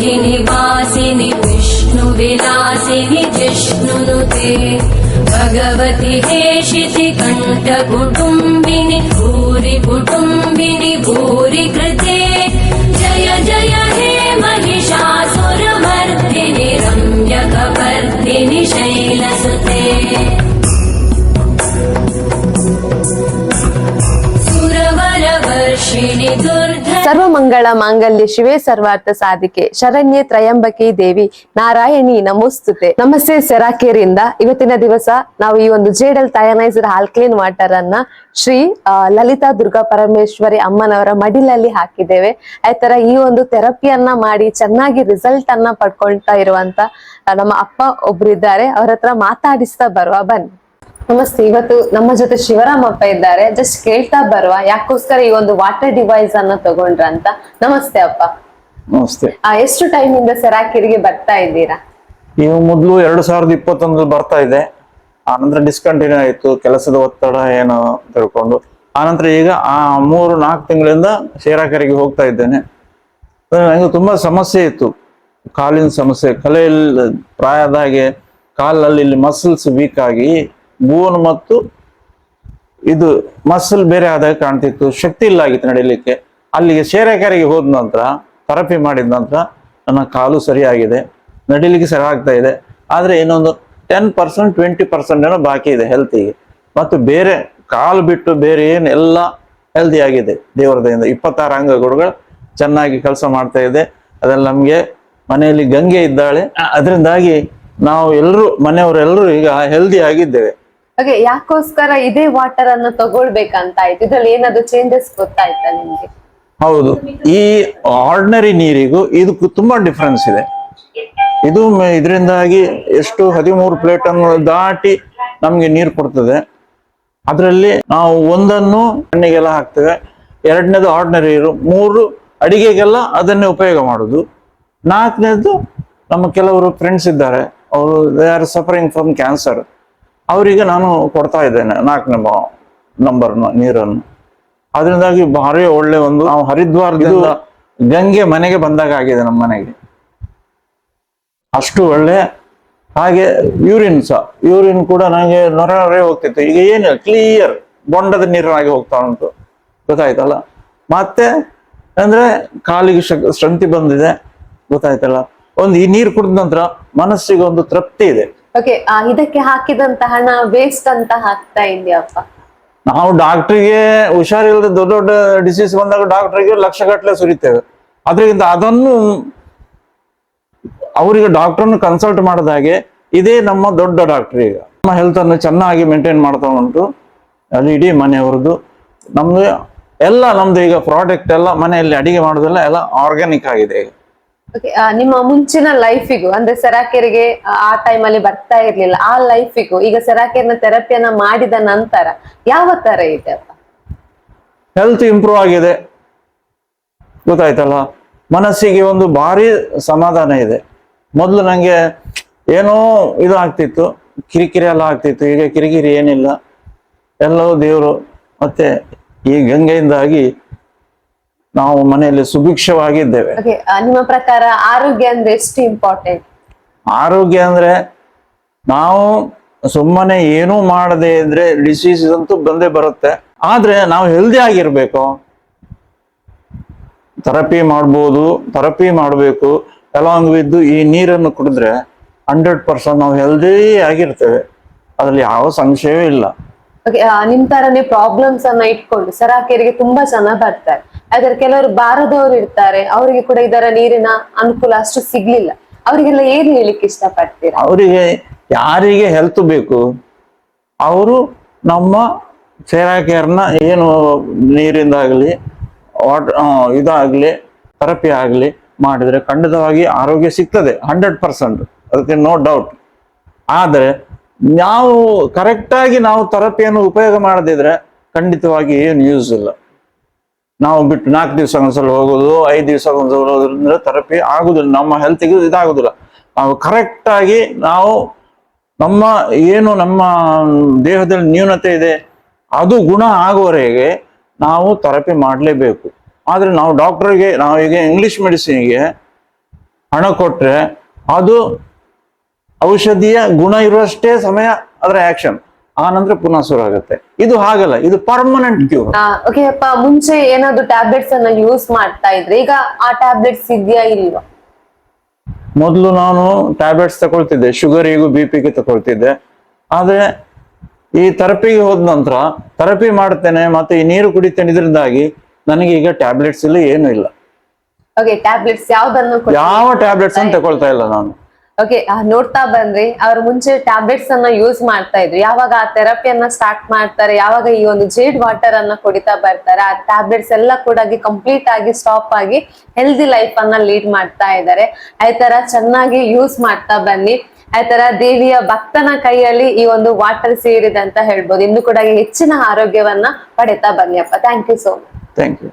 श्रीनिवासिनि विष्णुविलासिनि जिष्णुनुते भगवति हेशिति कण्ठकुटुम्बिनि भूरि कुटुम्बिनि भूरि कृते जय जय हे महिषासुरमर्दिनि रम्यकपर्दिनि शैलसुते सुरवरवर्षिणि ಸರ್ವಮಂಗಳ ಮಾಂಗಲ್ಯ ಶಿವೇ ಸರ್ವಾರ್ಥ ಸಾಧಿಕೆ ಶರಣ್ಯೆ ತ್ರಯಂಬಕೆ ದೇವಿ ನಾರಾಯಣಿ ನಮೋಸ್ತುತೆ. ನಮಸ್ತೆ ಸೆರಾಕೇರಿಯಿಂದ. ಇವತ್ತಿನ ದಿವಸ ನಾವು ಈ ಒಂದು ಜೇಡಲ್ ಥಯಾನೈಸರ್ ಆಲ್ಕಲೈನ್ ವಾಟರ್ ಅನ್ನ ಶ್ರೀ ಲಲಿತಾ ದುರ್ಗಾ ಪರಮೇಶ್ವರಿ ಅಮ್ಮನವರ ಮಡಿಲಲ್ಲಿ ಹಾಕಿದ್ದೇವೆ. ಆತರ ಈ ಒಂದು ಥೆರಪಿಯನ್ನ ಮಾಡಿ ಚೆನ್ನಾಗಿ ರಿಸಲ್ಟ್ ಅನ್ನ ಪಡ್ಕೊಳ್ತಾ ಇರುವಂತ ನಮ್ಮ ಅಪ್ಪ ಒಬ್ರು ಇದ್ದಾರೆ. ಅವ್ರ ಹತ್ರ ಮಾತಾಡಿಸ್ತಾ ಬರುವ ಬನ್ನಿ. ನಮಸ್ತೆ. ಇವತ್ತು ನಮ್ಮ ಜೊತೆ ಶಿವರಾಮ್ ಅಪ್ಪ ಇದ್ದಾರೆ. ಜಸ್ಟ್ ಕೇಳ್ತಾ ಬರುವ ಯಾಕೋಸ್ಕರ ಈ ಒಂದು ವಾಟರ್ ಡಿವೈಸ್ ಅನ್ನ ತಗೊಂಡ್ರ ಅಂತ. ನಮಸ್ತೆ ಅಪ್ಪ. ನಮಸ್ತೆ. ಎಷ್ಟು ಟೈಮ್ ಇಂದ ಸೆರಾಕೇರಿಗೆ ಬರ್ತಾ ಇದ್ದೀರಾ? ನೀವು ಮೊದಲು 2021 ಬರ್ತಾ ಇದೆ, ಆನಂತರ ಡಿಸ್ಕಂಟಿನ್ಯೂ ಆಯ್ತು, ಕೆಲಸದ ಒತ್ತಡ ಏನೋ ತಿಳ್ಕೊಂಡು. ಆನಂತರ ಈಗ 3-4 ತಿಂಗಳಿಂದ ಸೆರಾಕೇರಿಗೆ ಹೋಗ್ತಾ ಇದ್ದೇನೆ. ನನಗೆ ತುಂಬಾ ಸಮಸ್ಯೆ ಇತ್ತು, ಕಾಲಿನ ಸಮಸ್ಯೆ, ಕಲೆಯಲ್ಲಿ ಪ್ರಾಯದ ಹಾಗೆ ಕಾಲಲ್ಲಿ ಇಲ್ಲಿ ಮಸಲ್ಸ್ ವೀಕ್ ಆಗಿ ಬೋನ್ ಮತ್ತು ಇದು ಮಸಲ್ ಬೇರೆ ಆದಾಗ ಕಾಣ್ತಿತ್ತು, ಶಕ್ತಿ ಇಲ್ಲ ಆಗಿತ್ತು ನಡಿಲಿಕ್ಕೆ. ಅಲ್ಲಿಗೆ ಸೆರಾಕೇರಿಗೆ ಹೋದ ನಂತರ ಥೆರಪಿ ಮಾಡಿದ ನಂತರ ನನ್ನ ಕಾಲು ಸರಿಯಾಗಿದೆ, ನಡಿಲಿಕ್ಕೆ ಸರಿ ಆಗ್ತಾ ಇದೆ. ಆದರೆ ಇನ್ನೊಂದು 10% 20% ಏನೋ ಬಾಕಿ ಇದೆ ಹೆಲ್ತಿಗೆ. ಮತ್ತು ಬೇರೆ ಕಾಲು ಬಿಟ್ಟು ಬೇರೆ ಏನು ಎಲ್ಲ ಹೆಲ್ದಿ ಆಗಿದೆ ದೇವರ ದಯೆಯಿಂದ. 26 ಅಂಗಗಳು ಚೆನ್ನಾಗಿ ಕೆಲಸ ಮಾಡ್ತಾ ಇದೆ. ಅದೆಲ್ಲ ನಮಗೆ ಮನೆಯಲ್ಲಿ ಗಂಗೆ ಇದ್ದಾಳೆ, ಅದರಿಂದಾಗಿ ನಾವು ಎಲ್ಲರೂ ಮನೆಯವರೆಲ್ಲರೂ ಈಗ ಹೆಲ್ದಿ ಆಗಿದ್ದೇವೆ. ಯಾಕೋಸ್ಕರ ಇದೇ ವಾಟರ್ ಅನ್ನು ತಗೊಳ್ಬೇಕಂತ ಆಯ್ತು? ಇದ್ರಲ್ಲಿ ಏನಾದ್ರು ಚೇಂಜಸ್ ಗೊತ್ತಾಯ್ತಾ ನಿಮ್ಗೆ? ಹೌದು, ಈ ಆರ್ಡಿನರಿ ನೀರಿಗೂ ಇದಕ್ಕೂ ತುಂಬಾ ಡಿಫ್ರೆನ್ಸ್ ಇದೆ. ಇದು ಇದರಿಂದಾಗಿ ಎಷ್ಟು 13 ಪ್ಲೇಟ್ ಅನ್ನು ದಾಟಿ ನಮ್ಗೆ ನೀರು ಕೊಡ್ತದೆ. ಅದರಲ್ಲಿ ನಾವು ಒಂದನ್ನು ಎಣ್ಣೆಗೆಲ್ಲ ಹಾಕ್ತೇವೆ, ಎರಡನೇದು ಆರ್ಡಿನರಿ ನೀರು, 3 ಅಡಿಗೆಗೆಲ್ಲ ಅದನ್ನೇ ಉಪಯೋಗ ಮಾಡುದು. 4ನೇದು ನಮ್ಮ ಕೆಲವರು ಫ್ರೆಂಡ್ಸ್ ಇದ್ದಾರೆ, ಅವರು they are suffering from cancer, ಅವರಿಗೆ ನಾನು ಕೊಡ್ತಾ ಇದ್ದೇನೆ 4ನೇ ನಂಬರ್ ನೀರನ್ನು. ಅದರಿಂದಾಗಿ ಭಾರಿ ಒಳ್ಳೆ ಒಂದು, ನಾವು ಹರಿದ್ವಾರದಿಂದ ಗಂಗೆ ಮನೆಗೆ ಬಂದಾಗ ಆಗಿದೆ ನಮ್ಮ ಮನೆಗೆ, ಅಷ್ಟು ಒಳ್ಳೆ. ಹಾಗೆ ಯೂರಿನ್ ಸಹ, ಯೂರಿನ್ ಕೂಡ ನನಗೆ ನೊರೆ ಹೋಗ್ತಿತ್ತು, ಈಗ ಏನಿಲ್ಲ, ಕ್ಲಿಯರ್ ಬೊಂಡದ ನೀರಾಗಿ ಹೋಗ್ತಾ ಉಂಟು, ಗೊತ್ತಾಯ್ತಲ್ಲ. ಮತ್ತೆ ಅಂದ್ರೆ ಕಾಲಿಗೆ ಶಕ್ತಿ ಬಂದಿದೆ, ಗೊತ್ತಾಯ್ತಲ್ಲ. ಒಂದು ಈ ನೀರು ಕುಡಿದ ನಂತರ ಮನಸ್ಸಿಗೆ ಒಂದು ತೃಪ್ತಿ ಇದೆ. ಇದಕ್ಕೆ ಹಾಕಿದಂತ ಹಣ ವೇಸ್ಟ್ ಅಂತ ಹಾಕ್ತಾ ಇದೆಯಪ್ಪ? ನಾವು ಡಾಕ್ಟ್ರಿಗೆ ಹುಷಾರಿಲ್ಲದೆ ದೊಡ್ಡ ದೊಡ್ಡ ಡಿಸೀಸ್ ಬಂದಾಗ ಡಾಕ್ಟ್ರಿಗೆ ಲಕ್ಷಗಟ್ಟಲೆ ಸುರಿತೇವೆ. ಅದರಿಂದ ಅದನ್ನು ಅವರಿಗೆ ಡಾಕ್ಟರ್ನ ಕನ್ಸಲ್ಟ್ ಮಾಡಿದ ಹಾಗೆ ಇದೇ ನಮ್ಮ ದೊಡ್ಡ ಡಾಕ್ಟರ್. ಈಗ ನಮ್ಮ ಹೆಲ್ತ್ ಅನ್ನು ಚೆನ್ನಾಗಿ ಮೇಂಟೈನ್ ಮಾಡ್ತಾ ಉಂಟು, ಅಲ್ಲಿ ಇಡೀ ಮನೆಯವ್ರದ್ದು. ನಮ್ದು ಎಲ್ಲ ನಮ್ದು ಈಗ ಪ್ರಾಡಕ್ಟ್ ಎಲ್ಲ ಮನೆಯಲ್ಲಿ ಅಡಿಗೆ ಮಾಡೋದೆಲ್ಲ ಎಲ್ಲ ಆರ್ಗ್ಯಾನಿಕ್ ಆಗಿದೆ. ಈಗ ನಿಮ್ಮ ಮುಂಚಿನ ಲೈಫಿಗೂ, ಅಂದ್ರೆ ಸೆರಾಕೇರಿಗೆ ಆ ಟೈಮ್ ಅಲ್ಲಿ ಬರ್ತಾ ಇರ್ಲಿಲ್ಲ, ಆ ಲೈಫಿಗೂ ಈಗ ಸೆರಾಕೇರ್ನ ಥೆರಪಿಯನ್ನ ಮಾಡಿದ ನಂತರ ಯಾವ ತರ ಇದೆ? ಹೆಲ್ತ್ ಇಂಪ್ರೂವ್ ಆಗಿದೆ, ಗೊತ್ತಾಯ್ತಲ್ಲ. ಮನಸ್ಸಿಗೆ ಒಂದು ಭಾರಿ ಸಮಾಧಾನ ಇದೆ. ಮೊದಲು ನಂಗೆ ಏನೋ ಇದು ಆಗ್ತಿತ್ತು, ಕಿರಿಕಿರಿ ಎಲ್ಲ ಆಗ್ತಿತ್ತು. ಈಗ ಕಿರಿಕಿರಿ ಏನಿಲ್ಲ, ಎಲ್ಲವೂ ದೇವರು ಮತ್ತೆ ಈ ಗಂಗೆಯಿಂದಾಗಿ ನಾವು ಮನೆಯಲ್ಲಿ ಸುಭಿಕ್ಷವಾಗಿದ್ದೇವೆ. ನಿಮ್ಮ ಪ್ರಕಾರ ಆರೋಗ್ಯ ಅಂದ್ರೆ ಎಷ್ಟು ಇಂಪಾರ್ಟೆಂಟ್? ಆರೋಗ್ಯ ಅಂದ್ರೆ ನಾವು ಸುಮ್ಮನೆ ಏನೂ ಮಾಡದೆ ಇದ್ರೆ ಡಿಸೀಸ್ ಅಂತೂ ಬಂದೇ ಬರುತ್ತೆ. ಆದ್ರೆ ನಾವು ಹೆಲ್ದಿ ಆಗಿರ್ಬೇಕು. ಥೆರಪಿ ಮಾಡ್ಬೋದು, ಥೆರಪಿ ಮಾಡಬೇಕು, ಅಲಾಂಗ್ ವಿತ್ ಈ ನೀರನ್ನು ಕುಡಿದ್ರೆ 100% ನಾವು ಹೆಲ್ದಿ ಆಗಿರ್ತೇವೆ, ಅದ್ರಲ್ಲಿ ಯಾವ ಸಂಶಯವೇ ಇಲ್ಲ. ನಿಮ್ ತರನೇ ಪ್ರಾಬ್ಲಮ್ಸ್ ಅನ್ನ ಇಟ್ಕೊಂಡು ಸೆರಾಕೇರಿಗೆ ತುಂಬಾ ಜನ ಬರ್ತಾರೆ. ಆದ್ರೆ ಕೆಲವರು ಬಾರದವರು ಇರ್ತಾರೆ, ಅವರಿಗೆ ಕೂಡ ಇದರ ನೀರಿನ ಅನುಕೂಲ ಅಷ್ಟು ಸಿಗ್ಲಿಲ್ಲ. ಅವರಿಗೆಲ್ಲ ಏನ್ ಹೇಳಿಕ್ಕೆ ಇಷ್ಟಪಡ್ತೀರಾ? ಅವರಿಗೆ ಯಾರಿಗೆ ಹೆಲ್ತ್ ಬೇಕು ಅವರು ನಮ್ಮ ಸೆರಾಕೇರ್ನ ಏನು ನೀರಿಂದಾಗ್ಲಿ ಇದಾಗ್ಲಿ ಥೆರಪಿ ಆಗ್ಲಿ ಮಾಡಿದ್ರೆ ಖಂಡಿತವಾಗಿ ಆರೋಗ್ಯ ಸಿಗ್ತದೆ 100%, ಅದಕ್ಕೆ ನೋ ಡೌಟ್. ಆದರೆ ನಾವು ಕರೆಕ್ಟಾಗಿ ನಾವು ಥೆರಪಿಯನ್ನು ಉಪಯೋಗ ಮಾಡದಿದ್ರೆ ಖಂಡಿತವಾಗಿ ಏನು ಯೂಸ್ ಇಲ್ಲ. ನಾವು ಬಿಟ್ಟು 4 ದಿವಸ ಒಂದ್ಸಲ ಹೋಗೋದು, 5 ದಿವಸ ಒಂದ್ಸಲ ಹೋಗೋದ್ರಿಂದ ಥೆರಪಿ ಆಗುದಿಲ್ಲ, ನಮ್ಮ ಹೆಲ್ತಿಗೆ ಇದಾಗುದಿಲ್ಲ. ನಾವು ಕರೆಕ್ಟಾಗಿ ನಾವು ನಮ್ಮ ಏನು ನಮ್ಮ ದೇಹದಲ್ಲಿ ನ್ಯೂನತೆ ಇದೆ ಅದು ಗುಣ ಆಗುವವರೆಗೆ ನಾವು ಥೆರಪಿ ಮಾಡಲೇಬೇಕು. ಆದರೆ ನಾವು ಡಾಕ್ಟರ್ಗೆ, ನಾವು ಈಗ ಇಂಗ್ಲಿಷ್ ಮೆಡಿಸಿನ್ಗೆ ಹಣ ಕೊಟ್ರೆ ಅದು ಔಷಧಿಯ ಗುಣ ಇರುವಷ್ಟೇ ಸಮಯ ಅದರ ಆಕ್ಷನ್, ಆ ನಂತರ ಪುನಃ ಶುರು ಆಗುತ್ತೆ. ಇದು ಹಾಗಲ್ಲ, ಇದು ಪರ್ಮನೆಂಟ್ ಕ್ಯೂರ್. ಓಕೆ ಅಪ್ಪ, ಮುಂಚೆ ಏನಾದ್ರು ಟ್ಯಾಬ್ಲೆಟ್ಸ್ ಅನ್ನ ಯೂಸ್ ಮಾಡ್ತಾ ಇದ್ರೆ ಈಗ ಆ ಟ್ಯಾಬ್ಲೆಟ್ಸ್ ಇದೆಯಾ ಇಲ್ವಾ? ಮೊದಲು ನಾನು ಟ್ಯಾಬ್ಲೆಟ್ಸ್ ತಗೊಳ್ತಿದ್ದೆ, ಶುಗರಿಗೂ BP-ಗೆ ತಗೊಳ್ತಿದ್ದೆ. ಆದ್ರೆ ಈ ಥೆರಪಿಗೆ ಹೋದ ನಂತರ ಥೆರಪಿ ಮಾಡ್ತೇನೆ ಮತ್ತೆ ಈ ನೀರು ಕುಡಿತೇನೆ, ಇದರಿಂದಾಗಿ ನನಗೆ ಈಗ ಟ್ಯಾಬ್ಲೆಟ್ಸ್ ಇಲ್ಲ, ಏನು ಇಲ್ಲ. ಓಕೆ, ಟ್ಯಾಬ್ಲೆಟ್ಸ್ ಯಾವ ಟ್ಯಾಬ್ಲೆಟ್ಸ್ ಅನ್ನು ತಗೊಳ್ತಾ ಇಲ್ಲ ನಾನು. ಓಕೆ, ನೋಡ್ತಾ ಬಂದ್ರಿ ಅವ್ರು ಮುಂಚೆ ಟ್ಯಾಬ್ಲೆಟ್ಸ್ ಅನ್ನ ಯೂಸ್ ಮಾಡ್ತಾ ಇದ್ರು. ಯಾವಾಗ ಆ ಥೆರಪಿಯನ್ನ ಸ್ಟಾರ್ಟ್ ಮಾಡ್ತಾರೆ, ಯಾವಾಗ ಈ ಒಂದು ಜೇಡ್ ವಾಟರ್ ಅನ್ನ ಕುಡಿತಾ ಬರ್ತಾರೆ, ಆ ಟ್ಯಾಬ್ಲೆಟ್ಸ್ ಎಲ್ಲ ಕೂಡ ಕಂಪ್ಲೀಟ್ ಆಗಿ ಸ್ಟಾಪ್ ಆಗಿ ಹೆಲ್ದಿ ಲೈಫ್ ಅನ್ನ ಲೀಡ್ ಮಾಡ್ತಾ ಇದ್ದಾರೆ. ಈ ತರ ಚೆನ್ನಾಗಿ ಯೂಸ್ ಮಾಡ್ತಾ ಬನ್ನಿ. ಈ ತರ ದೇವಿಯ ಭಕ್ತನ ಕೈಯಲ್ಲಿ ಈ ಒಂದು ವಾಟರ್ ಸೇರಿದೆ ಅಂತ ಹೇಳ್ಬೋದು. ಇನ್ನು ಕೂಡ ಹೆಚ್ಚಿನ ಆರೋಗ್ಯವನ್ನ ಪಡಿತಾ ಬನ್ನಿ ಅಪ್ಪ. Thank you so much. Thank you.